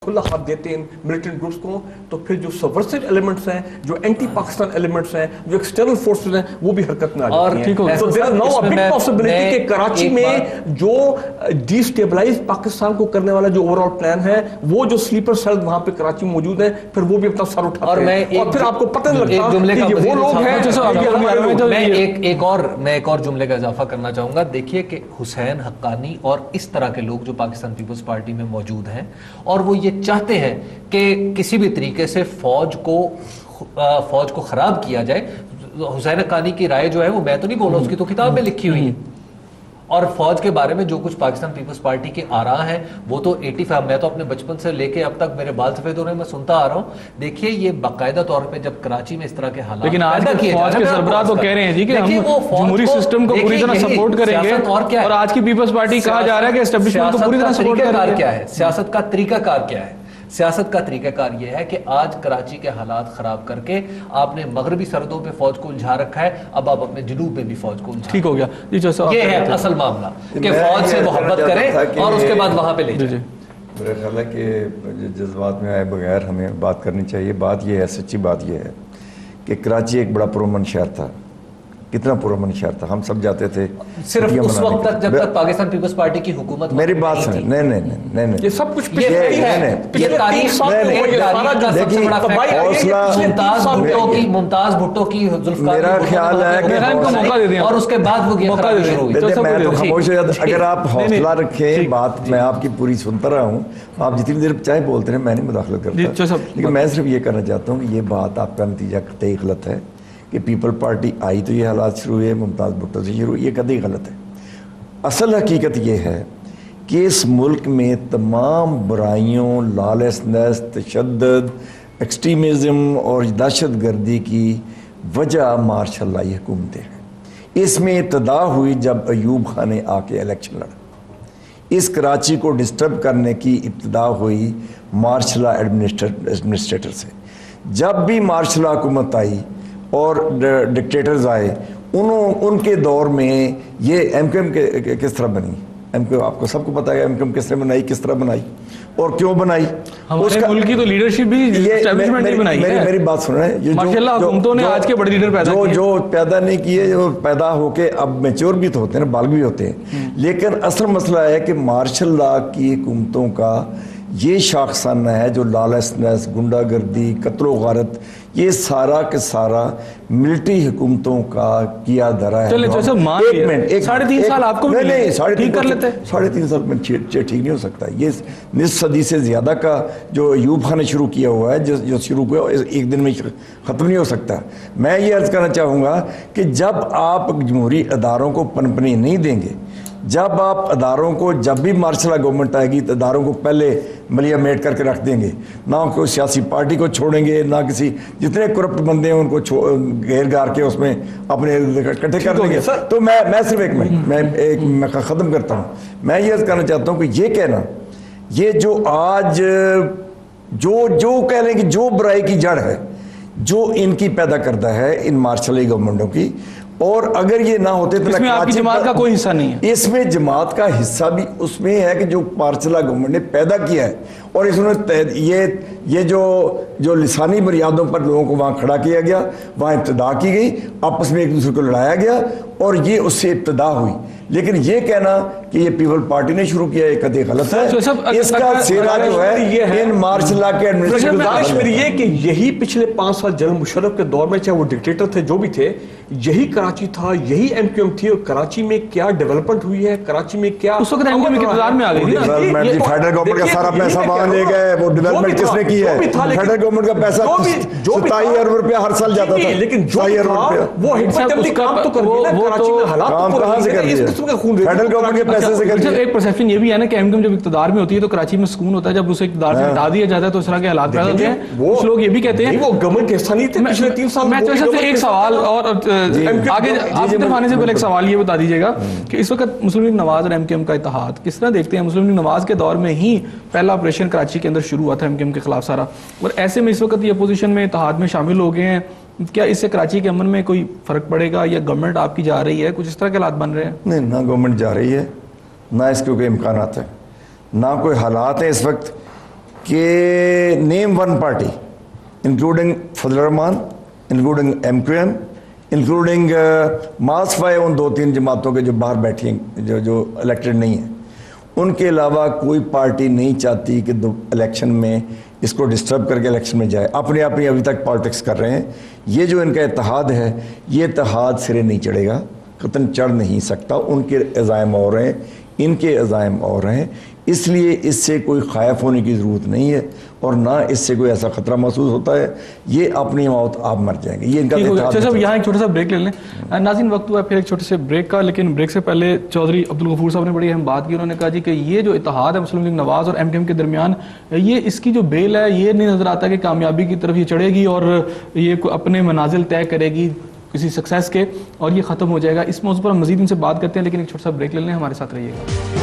کھلا ہاتھ دیتے ہیں ملیٹنٹ گروپس کو, تو پھر جو سبورسیو ایلیمنٹس ہیں, جو اینٹی پاکستان ایلیمنٹس ہیں, جو ایکسٹرنل فورسز ہیں, وہ بھی حرکت میں آ جاتی ہیں. So there is now a big possibility کہ کراچی میں جو ڈی اسٹیبلائز پاکستان کو کرنے والا جو اوور آل پلان ہے, وہ جو سلیپر سیل وہاں پہ کراچی میں موجود ہیں, پھر وہ بھی اپنا سر اٹھاتے ہیں, اور پھر آپ کو پتہ نہیں لگتا کہ وہ لوگ ہیں. میں ایک اور جملے کا اضافہ کرنا چاہوں گا. دیکھیے کہ حسین حقانی اور اس طرح کے لوگ جو پاکستان پیپلز پارٹی میں موجود ہیں, اور وہ یہ چاہتے ہیں کہ کسی بھی طریقے سے فوج کو خراب کیا جائے. حسین حقانی کی رائے جو ہے وہ میں تو نہیں بول رہا, اس کی تو کتاب میں لکھی ہوئی ہے, اور فوج کے بارے میں جو کچھ پاکستان پیپلز پارٹی کے آراء ہیں وہ تو 85, میں تو اپنے بچپن سے لے کے اب تک میرے بال سفید ہو رہے ہیں, میں سنتا آ رہا ہوں. دیکھیے یہ باقاعدہ طور پہ جب کراچی میں اس طرح کے حالات, لیکن آج فوج کے سربراہ تو کہہ رہے ہیں جی کہ ہم جمہوری سسٹم کو پوری طرح سپورٹ کریں گے, اور آج کی پیپلز پارٹی کہا جا رہا ہے کہ اسٹیبلشمنٹ کو پوری طرح سپورٹ کریں گے. سیاست کا طریقہ کار کیا ہے؟ سیاست کا طریقہ کار یہ ہے کہ آج کراچی کے حالات خراب کر کے آپ نے مغربی سرحدوں پہ فوج کو الجھا رکھا ہے, اب آپ اپنے جنوب میں بھی فوج کو الجھا. ٹھیک ہو گیا جی, یہ ہے اصل معاملہ کہ فوج سے محبت کریں اور اس کے بعد وہاں پہ لے جائیں. میرا خیال ہے کہ جذبات میں آئے بغیر ہمیں بات کرنی چاہیے. بات یہ ہے, سچی بات یہ ہے کہ کراچی ایک بڑا پرامن شہر تھا. کتنا پرامن شہر تھا, ہم سب جاتے تھے صرف اس وقت تک جب تک پاکستان پیپلز پارٹی کی حکومت. میری بات سنیں, نہیں یہ سب کچھ ممتاز بھٹو کی میرا خیال ہے کہ, اور اس کے بعد وہ شروع ہوئی. میں تو خاموش ہو جاتا. اگر آپ حوصلہ رکھیں, بات میں آپ کی پوری سنتا رہا ہوں, آپ جتنی دیر چاہے بولتے ہیں, میں نہیں مداخلت کرتا, لیکن میں صرف یہ کرنا چاہتا ہوں کہ یہ بات آپ کا نتیجہ قطعی غلط ہے کہ پیپل پارٹی آئی تو یہ حالات شروع ہوئے, ممتاز بھٹو سے شروع, یہ قطعی غلط ہے. اصل حقیقت یہ ہے کہ اس ملک میں تمام برائیوں, لالسنس, تشدد, ایکسٹریمزم اور دہشت گردی کی وجہ ماشاء اللہ یہ حکومتیں ہیں. اس میں ابتدا ہوئی جب ایوب خان نے آ کے الیکشن لڑا. اس کراچی کو ڈسٹرب کرنے کی ابتدا ہوئی مارشل لا ایڈمنسٹریٹر سے. جب بھی مارشل لا حکومت آئی اور ڈکٹیٹرز آئے, ان کے دور میں یہ ایم کیو ایم کس طرح بنی. ایم کیو آپ کو سب کو پتا ہے ایم کیو ایم کس طرح بنائی, کس طرح بنائی اور کیوں بنائی. ہمارے ملک کی تو لیڈرشپ بھی اسٹیبلشمنٹ نہیں بنائی ہے. میری بات سن رہے ہیں, ماشاءاللہ حکومتوں نے آج کے بڑے لیڈر پیدا کیے, جو پیدا نہیں کیے, جو پیدا ہو کے اب میچور بھی تو ہوتے ہیں, بالغ بھی ہوتے ہیں. لیکن اصل مسئلہ ہے کہ مارشل لا کی حکومتوں کا یہ شاخسانہ ہے جو لالسنس, گنڈا گردی, قتل و غارت, یہ سارا کے سارا ملٹری حکومتوں کا کیا دھرا ہے. ایک منٹ, 3.5 سال آپ کو ٹھیک کر لیتے ہیں. 3.5 سال میں ٹھیک نہیں ہو سکتا. یہ نصف صدی سے زیادہ کا جو ایوب خان نے شروع کیا ہوا ہے, جو شروع ہوا ایک دن میں ختم نہیں ہو سکتا. میں یہ عرض کرنا چاہوں گا کہ جب آپ جمہوری اداروں کو پنپنی نہیں دیں گے, جب آپ اداروں کو, جب بھی مارشل لا گورنمنٹ آئے گی تو اداروں کو پہلے ملیا میٹ کر کے رکھ دیں گے, نہ کوئی سیاسی پارٹی کو چھوڑیں گے, نہ کسی جتنے کرپٹ بندے ہیں ان کو گھیر گار کے اس میں اپنے اکٹھے کر دیں گے. تو میں صرف ایک منٹ میں ختم کرتا ہوں. میں یہ کہنا چاہتا ہوں کہ یہ کہنا, یہ جو آج جو کہہ لیں کہ جو برائی کی جڑ ہے, جو ان کی پیدا کرتا ہے ان مارشل لا گورنمنٹوں کی, اور اگر یہ نہ ہوتے تو اس میں آپ کی جماعت کا کوئی حصہ نہیں ہے. اس میں جماعت کا حصہ بھی اس میں ہے کہ جو مارشل لا گورنمنٹ نے پیدا کیا ہے, اور اس نے یہ جو لسانی بنیادوں پر لوگوں کو وہاں کھڑا کیا گیا, وہاں ابتدا کی گئی, آپس میں ایک دوسرے کو لڑایا گیا, اور یہ اس سے ابتدا ہوئی. لیکن یہ کہنا کہ یہ پیپل پارٹی نے شروع کیا, یہ قطعی غلط ہے. اس کا سیرا جو ہے ان مارشل لا کے ایڈمنسٹریشن یہ کہ یہی پچھلے 5 سال جنرل مشرف کے دور میں, چاہے وہ ڈکٹیٹر تھے جو بھی تھے, یہی کراچی تھا, یہی ایم کیو ایم تھی. اور کراچی میں کیا ڈیولپمنٹ ہوئی ہے, کراچی میں کیا اس وقت ایم کیو ایم اقتدار میں آ گئی تھی. فیڈرل گورنمنٹ کا سارا پیسہ وہاں لے گئے, وہ ڈیولپمنٹ کس نے کی ہے؟ فیڈرل گورنمنٹ کا پیسہ 27 ارب روپیہ ہر سال جاتا تھا. لیکن جو وہ حکمت عملی کام تو کر دیا کراچی میں, حالات تو کہاں سے کر دیا فیڈرل گورنمنٹ کے پیسے سے کر دیا. ایک پرسیپشن یہ بھی ہے نا کہ ایم کیو ایم جب اقتدار میں ہوتی ہے تو کراچی میں سکون ہوتا ہے, جب اسے اقتدار سے ہٹا دیا جاتا ہے تو اس طرح کے حالات پیدا ہوتے ہیں. کچھ لوگ یہ بھی کہتے ہیں وہ گورنمنٹ کے حصہ نہیں تھے پچھلے 3 سال. میں ایک سوال اور آگے آپ طرف آنے سے پہلے ایک سوال یہ بتا دیجیے گا کہ اس وقت مسلم لیگ نواز اور ایم کیو ایم کا اتحاد کس طرح دیکھتے ہیں؟ مسلم لیگ نواز کے دور میں ہی پہلا آپریشن کراچی کے اندر شروع ہوا تھا ایم کیو ایم کے خلاف سارا, اور ایسے میں اس وقت یہ اپوزیشن میں اتحاد میں شامل ہو گئے ہیں. کیا اس سے کراچی کے امن میں کوئی فرق پڑے گا, یا گورنمنٹ آپ کی جا رہی ہے, کچھ اس طرح کے حالات بن رہے ہیں؟ نہیں, نہ گورنمنٹ جا رہی ہے, نہ اس کے کوئی امکانات ہیں, نہ کوئی حالات ہیں اس وقت. کہ نیم ون پارٹی انکلوڈنگ فضل الرحمان، انکلوڈنگ MQM، انکلوڈنگ ماسفائے ان 2-3 جماعتوں کے جو باہر بیٹھی ہیں جو الیکٹڈ نہیں ہیں، ان کے علاوہ کوئی پارٹی نہیں چاہتی کہ الیکشن میں اس کو ڈسٹرب کر کے الیکشن میں جائے. اپنے آپ ہی ابھی تک پالیٹکس کر رہے ہیں. یہ جو ان کا اتحاد ہے، یہ اتحاد سرے نہیں چڑھے گا، قطعاً چڑھ نہیں سکتا. ان کے عزائم اور ہیں، ان کے عزائم اور ہیں. اس لیے اس سے کوئی خائف ہونے کی ضرورت نہیں ہے، اور نہ اس سے کوئی ایسا خطرہ محسوس ہوتا ہے. یہ اپنی موت آپ مر جائیں گے. یہ ان کا صاحب یہاں ایک چھوٹا سا بریک لے لیں. ناظرین وقت ہوا پھر ایک چھوٹے سے بریک کا، لیکن بریک سے پہلے چودھری عبدالغفور صاحب نے بڑی اہم بات کی. انہوں نے کہا جی کہ یہ جو اتحاد ہے مسلم لیگ نواز اور MQM کے درمیان، یہ اس کی جو بیل ہے یہ نہیں نظر آتا کہ کامیابی کی طرف یہ چڑھے گی اور یہ اپنے منازل طے کرے گی کسی سکسیس کے، اور یہ ختم ہو جائے گا. اس موضوع پر ہم مزید ان سے بات کرتے ہیں، لیکن ایک چھوٹا سا بریک لے لیں. ہمارے ساتھ رہیے گا.